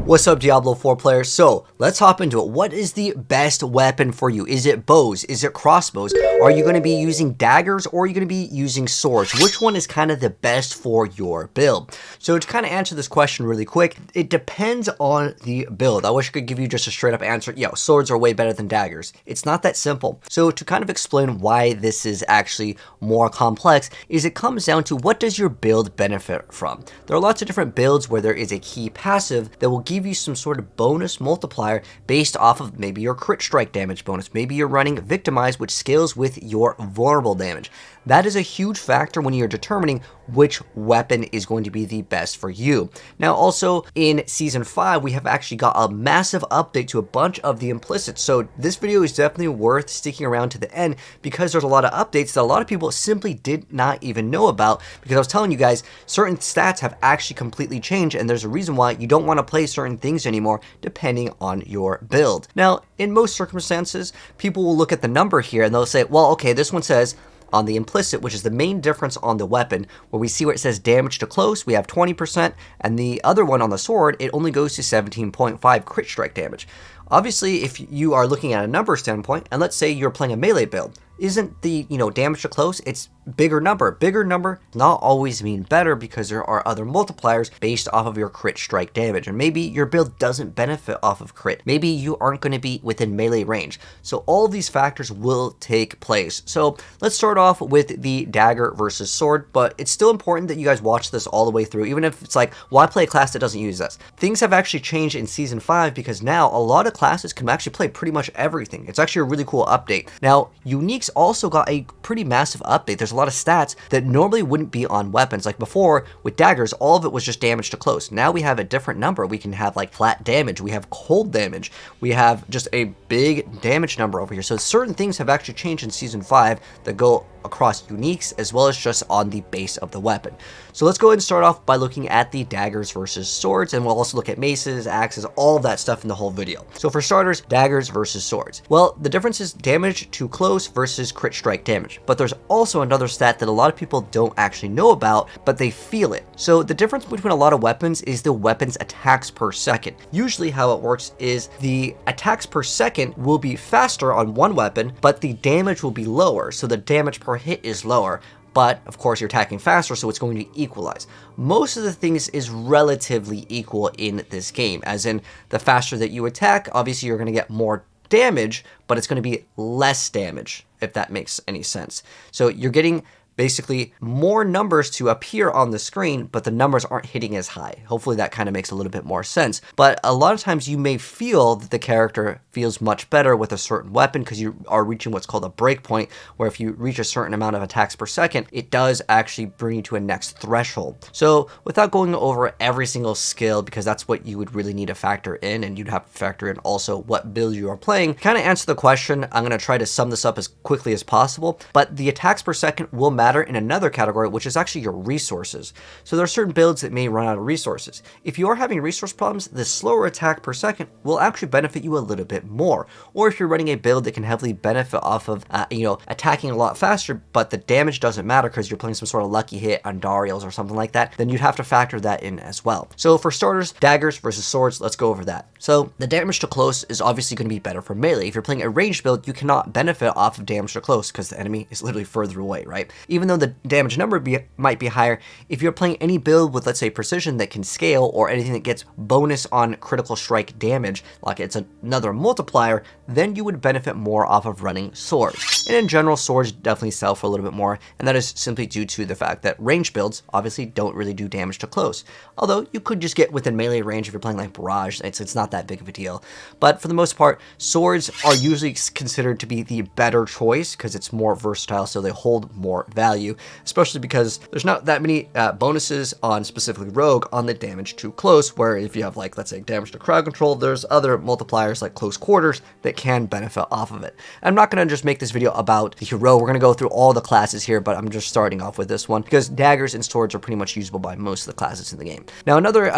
What's up, Diablo 4 players? So let's hop into it. What is the best weapon for you? Is it bows? Is it crossbows? Are you going to be using daggers or are you going to be using swords? Which one is kind of the best for your build? So to kind of answer this question really quick, it depends on the build. I wish I could give you just a straight up answer. Yeah, swords are way better than daggers. It's not that simple. So to kind of explain why this is actually more complex is it comes down to what does your build benefit from? There are lots of different builds where there is a key passive that will give you some sort of bonus multiplier based off of maybe your crit strike damage bonus. Maybe you're running Victimize, which scales with your vulnerable damage. That is a huge factor when you're determining which weapon is going to be the best for you. Now, also in Season 5, we have actually got a massive update to a bunch of the implicits. So this video is definitely worth sticking around to the end because there's a lot of updates that a lot of people simply did not even know about, because I was telling you guys, certain stats have actually completely changed, and there's a reason why you don't want to play certain things anymore depending on your build. Now, in most circumstances, people will look at the number here and they'll say, well, okay, this one says on the implicit, which is the main difference on the weapon, where we see where it says damage to close, we have 20%, and the other one on the sword, it only goes to 17.5 crit strike damage. Obviously, if you are looking at a number standpoint, and let's say you're playing a melee build, isn't the, damage to close, it's bigger number. Bigger number not always mean better because there are other multipliers based off of your crit strike damage. And maybe your build doesn't benefit off of crit. Maybe you aren't going to be within melee range. So all of these factors will take place. So let's start off with the dagger versus sword, but it's still important that you guys watch this all the way through, even if it's like, well, I play a class that doesn't use this. Things have actually changed in Season 5 because now a lot of classes can actually play pretty much everything. It's actually a really cool update. Now, uniques also got a pretty massive update. There's a lot of stats that normally wouldn't be on weapons. Like before with daggers, all of it was just damage to close. Now we have a different number. We can have like flat damage, we have cold damage, we have just a big damage number over here. So certain things have actually changed in Season 5 that go across uniques as well as just on the base of the weapon. So let's go ahead and start off by looking at the daggers versus swords, and we'll also look at maces, axes, all of that stuff in the whole video. So for starters, daggers versus swords. Well, the difference is damage to close versus crit strike damage, but there's also another stat that a lot of people don't actually know about, but they feel it. So the difference between a lot of weapons is the weapon's attacks per second. Usually how it works is the attacks per second will be faster on one weapon, but the damage will be lower, so the damage per hit is lower. But of course you're attacking faster, so it's going to equalize. Most of the things is relatively equal in this game, as in the faster that you attack, obviously you're going to get more damage, but it's going to be less damage, if that makes any sense. So you're getting basically more numbers to appear on the screen, but the numbers aren't hitting as high. Hopefully that kind of makes a little bit more sense. But a lot of times you may feel that the character feels much better with a certain weapon because you are reaching what's called a breakpoint, where if you reach a certain amount of attacks per second, it does actually bring you to a next threshold. So without going over every single skill, because that's what you would really need to factor in, and you'd have to factor in also what build you are playing, kind of answer the question, I'm going to try to sum this up as quickly as possible, but the attacks per second will matter in another category, which is actually your resources. So there are certain builds that may run out of resources. If you are having resource problems, the slower attack per second will actually benefit you a little bit more. Or if you're running a build that can heavily benefit off of, attacking a lot faster, but the damage doesn't matter because you're playing some sort of lucky hit, Andariels or something like that, then you'd have to factor that in as well. So for starters, daggers versus swords, let's go over that. So the damage to close is obviously going to be better for melee. If you're playing a ranged build, you cannot benefit off of damage to close because the enemy is literally further away, right? Even though the damage number might be higher, if you're playing any build with, let's say, precision that can scale, or anything that gets bonus on critical strike damage, like it's another multiplier, then you would benefit more off of running swords. And in general, swords definitely sell for a little bit more, and that is simply due to the fact that range builds obviously don't really do damage to close. Although you could just get within melee range if you're playing like Barrage, it's not that big of a deal. But for the most part, swords are usually considered to be the better choice because it's more versatile, so they hold more value, especially because there's not that many bonuses on specifically rogue on the damage to close, where if you have, like, let's say damage to crowd control, there's other multipliers like close quarters that can benefit off of it. I'm not going to just make this video about the hero. We're going to go through all the classes here, but I'm just starting off with this one because daggers and swords are pretty much usable by most of the classes in the game. Now, another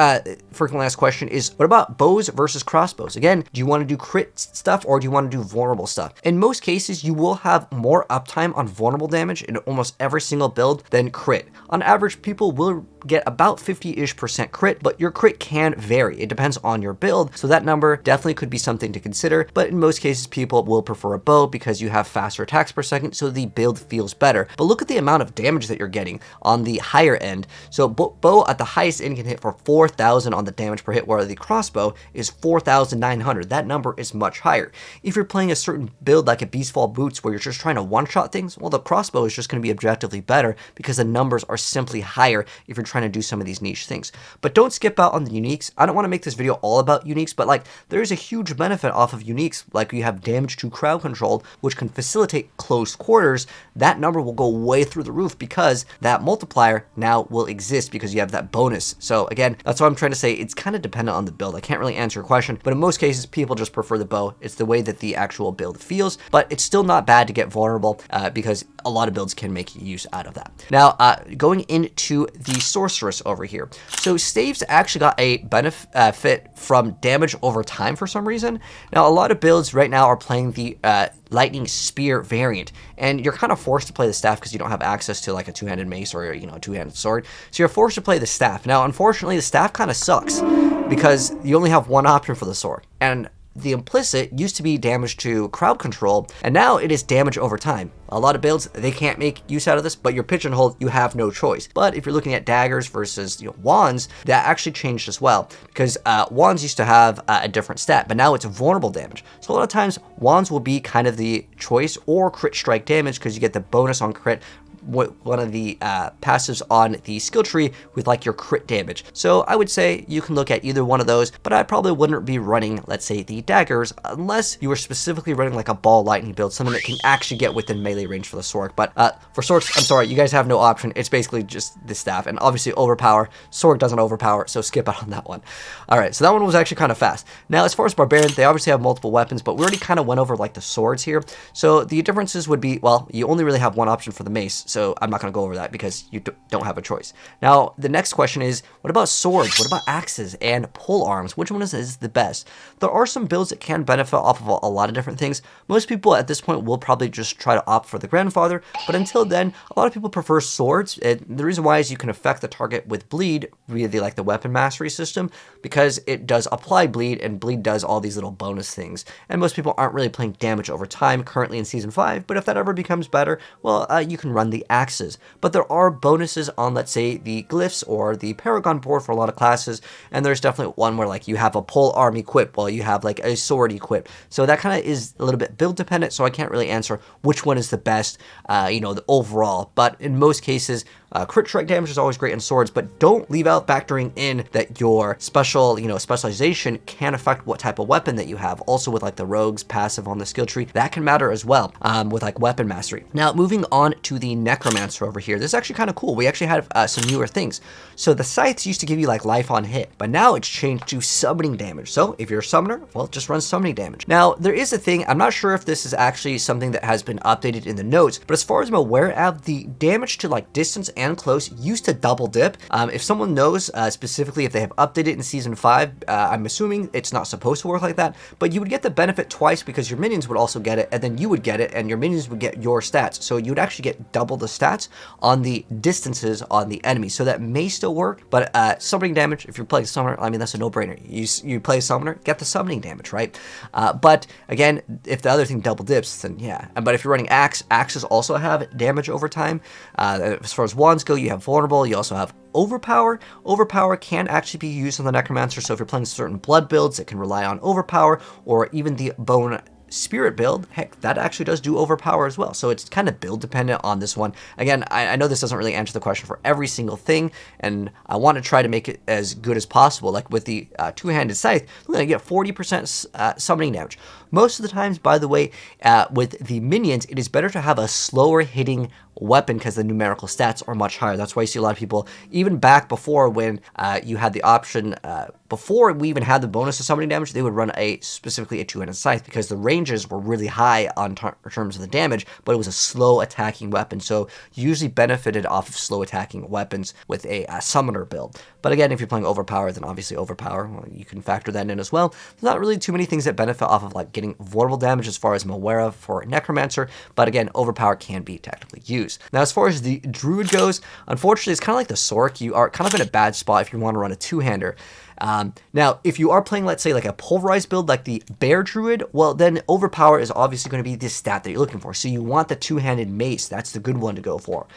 frequently asked question is, what about bows versus crossbows? Again, do you want to do crit stuff or do you want to do vulnerable stuff? In most cases, you will have more uptime on vulnerable damage in almost every single build, then crit. On average, people will get about 50-ish% crit, but your crit can vary. It depends on your build, so that number definitely could be something to consider, but in most cases, people will prefer a bow because you have faster attacks per second, so the build feels better. But look at the amount of damage that you're getting on the higher end. So bow at the highest end can hit for 4,000 on the damage per hit, where the crossbow is 4,900. That number is much higher. If you're playing a certain build like a Beastfall Boots where you're just trying to one-shot things, well, the crossbow is just going to be objectively better because the numbers are simply higher if you're trying to do some of these niche things. But don't skip out on the uniques. I don't want to make this video all about uniques, but like there is a huge benefit off of uniques. Like you have damage to crowd control, which can facilitate close quarters. That number will go way through the roof because that multiplier now will exist because you have that bonus. So again, that's what I'm trying to say. It's kind of dependent on the build. I can't really answer your question, but in most cases, people just prefer the bow. It's the way that the actual build feels, but it's still not bad to get vulnerable because a lot of builds can make use out of that. Now, going into the Sorceress over here. So Staves actually got a benefit from damage over time for some reason. Now, a lot of builds right now are playing the lightning spear variant, and you're kind of forced to play the staff because you don't have access to like a two-handed mace or a two-handed sword, so you're forced to play the staff. Now unfortunately the staff kind of sucks because you only have one option for the sword, and the implicit used to be damage to crowd control, and now it is damage over time. A lot of builds, they can't make use out of this, but your pigeonhole, you have no choice. But if you're looking at daggers versus wands, that actually changed as well, because wands used to have a different stat, but now it's vulnerable damage. So a lot of times, wands will be kind of the choice, or crit strike damage, because you get the bonus on crit, one of the passives on the skill tree with like your crit damage. So I would say you can look at either one of those, but I probably wouldn't be running, let's say, the daggers unless you were specifically running like a ball lightning build, something that can actually get within melee range for the Sorc. But for Sorcs, I'm sorry, you guys have no option. It's basically just the staff, and obviously overpower. Sorc doesn't overpower, so skip out on that one. All right, so that one was actually kind of fast. Now, as far as Barbarian, they obviously have multiple weapons, but we already kind of went over like the swords here. So the differences would be, well, you only really have one option for the mace, so I'm not going to go over that because you don't have a choice. Now, the next question is, what about swords? What about axes and pole arms? Which one is the best? There are some builds that can benefit off of a lot of different things. Most people at this point will probably just try to opt for the grandfather, but until then, a lot of people prefer swords. The reason why is you can affect the target with bleed via the weapon mastery system, because it does apply bleed, and bleed does all these little bonus things. And most people aren't really playing damage over time currently in Season 5, but if that ever becomes better, well, you can run the axes. But there are bonuses on, let's say, the glyphs or the Paragon board for a lot of classes, and there's definitely one where like you have a pole arm equipped while you have like a sword equipped. So that kind of is a little bit build dependent, so I can't really answer which one is the best, the overall. But in most cases, crit strike damage is always great in swords, but don't leave out factoring in that your special, specialization can affect what type of weapon that you have. Also with like the rogue's passive on the skill tree, that can matter as well with like weapon mastery. Now moving on to the Necromancer over here, this is actually kind of cool. We actually have some newer things. So the scythes used to give you like life on hit, but now it's changed to summoning damage. So if you're a summoner, well, just run summoning damage. Now there is a thing, I'm not sure if this is actually something that has been updated in the notes, but as far as I'm aware of, the damage to like distance and close used to double dip. If someone knows specifically if they have updated in Season 5, I'm assuming it's not supposed to work like that, but you would get the benefit twice because your minions would also get it, and then you would get it, and your minions would get your stats. So you would actually get double the stats on the distances on the enemy. So that may still work, but summoning damage, if you're playing summoner, I mean, that's a no-brainer. You play summoner, get the summoning damage, right? But again, if the other thing double dips, then yeah. But if you're running axes also have damage over time. As far as wands go, you have vulnerable, you also have overpower. Overpower can actually be used on the Necromancer, so if you're playing certain blood builds, it can rely on overpower, or even the bone spirit build, heck, that actually does do overpower as well. So it's kind of build dependent on this one. Again, I know this doesn't really answer the question for every single thing, and I want to try to make it as good as possible. Like with the two-handed scythe, we're going to get 40% summoning damage. Most of the times, by the way, with the minions, it is better to have a slower hitting weapon because the numerical stats are much higher. That's why you see a lot of people, even back before when you had the option before we even had the bonus of summoning damage, they would run specifically a two-handed scythe because the ranges were really high on terms of the damage, but it was a slow attacking weapon, so you usually benefited off of slow attacking weapons with a summoner build. But again, if you're playing overpower, then obviously overpower, well, you can factor that in as well. There's not really too many things that benefit off of like getting vulnerable damage as far as I'm aware of for Necromancer, but again, overpower can be technically used. Now, as far as the Druid goes, unfortunately, it's kind of like the Sorc. You are kind of in a bad spot if you want to run a two-hander. Now, if you are playing, let's say, like a Pulverize build like the Bear Druid, well, then overpower is obviously going to be the stat that you're looking for. So you want the two-handed Mace. That's the good one to go for.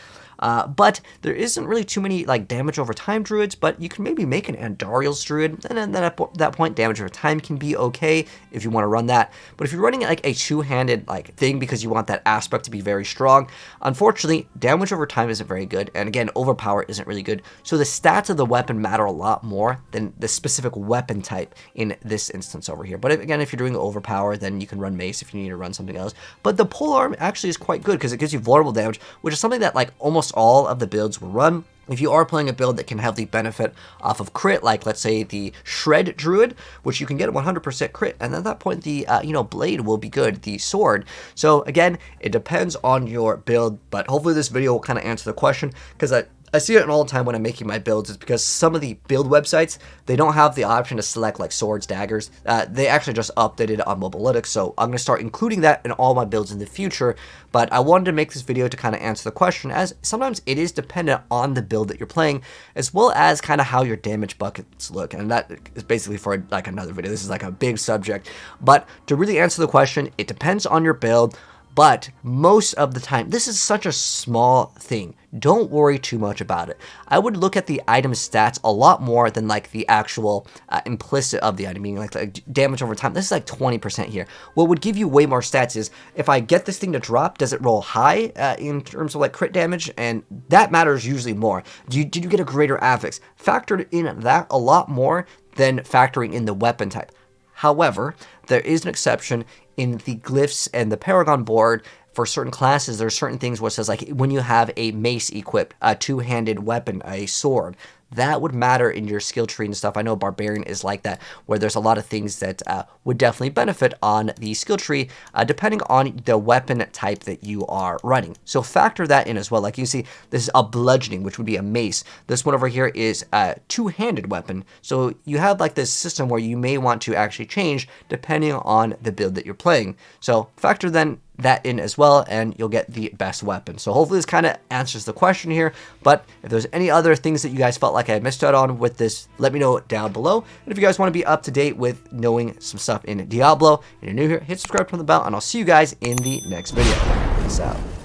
But there isn't really too many like damage over time druids, but you can maybe make an Andariel's druid, and then at that point, damage over time can be okay if you want to run that. But if you're running like a two-handed like thing because you want that aspect to be very strong, unfortunately, damage over time isn't very good, and again, overpower isn't really good. So the stats of the weapon matter a lot more than the specific weapon type in this instance over here. But again, if you're doing overpower, then you can run Mace if you need to run something else. But the polearm actually is quite good because it gives you vulnerable damage, which is something that like almost all of the builds will run. If you are playing a build that can have the benefit off of crit, like let's say the Shred Druid, which you can get a 100% crit, and at that point the blade will be good, the sword. So again, it depends on your build, but hopefully this video will kind of answer the question, because I see it all the time when I'm making my builds. It's because some of the build websites, they don't have the option to select like swords, daggers. They actually just updated on Mobilytics, so I'm going to start including that in all my builds in the future. But I wanted to make this video to kind of answer the question, as sometimes it is dependent on the build that you're playing, as well as kind of how your damage buckets look. And that is basically for like another video. This is like a big subject. But to really answer the question, it depends on your build. But most of the time, this is such a small thing. Don't worry too much about it. I would look at the item stats a lot more than like the actual implicit of the item, meaning like damage over time. This is like 20% here. What would give you way more stats is if I get this thing to drop, does it roll high in terms of like crit damage? And that matters usually more. Did you get a greater affix? Factored in that a lot more than factoring in the weapon type. However, there is an exception in the glyphs and the Paragon board. For certain classes, there's certain things where it says like when you have a mace equipped, a two-handed weapon, a sword, that would matter in your skill tree and stuff. I know Barbarian is like that, where there's a lot of things that would definitely benefit on the skill tree, depending on the weapon type that you are running. So factor that in as well. Like you see, this is a bludgeoning, which would be a mace. This one over here is a two-handed weapon. So you have like this system where you may want to actually change depending on the build that you're playing. So factor then that in as well, and you'll get the best weapon. So hopefully this kind of answers the question here. But if there's any other things that you guys felt like I missed out on with this, let me know down below. And if you guys want to be up to date with knowing some stuff in Diablo and you're new here, hit subscribe, turn the bell, and I'll see you guys in the next video. Peace out.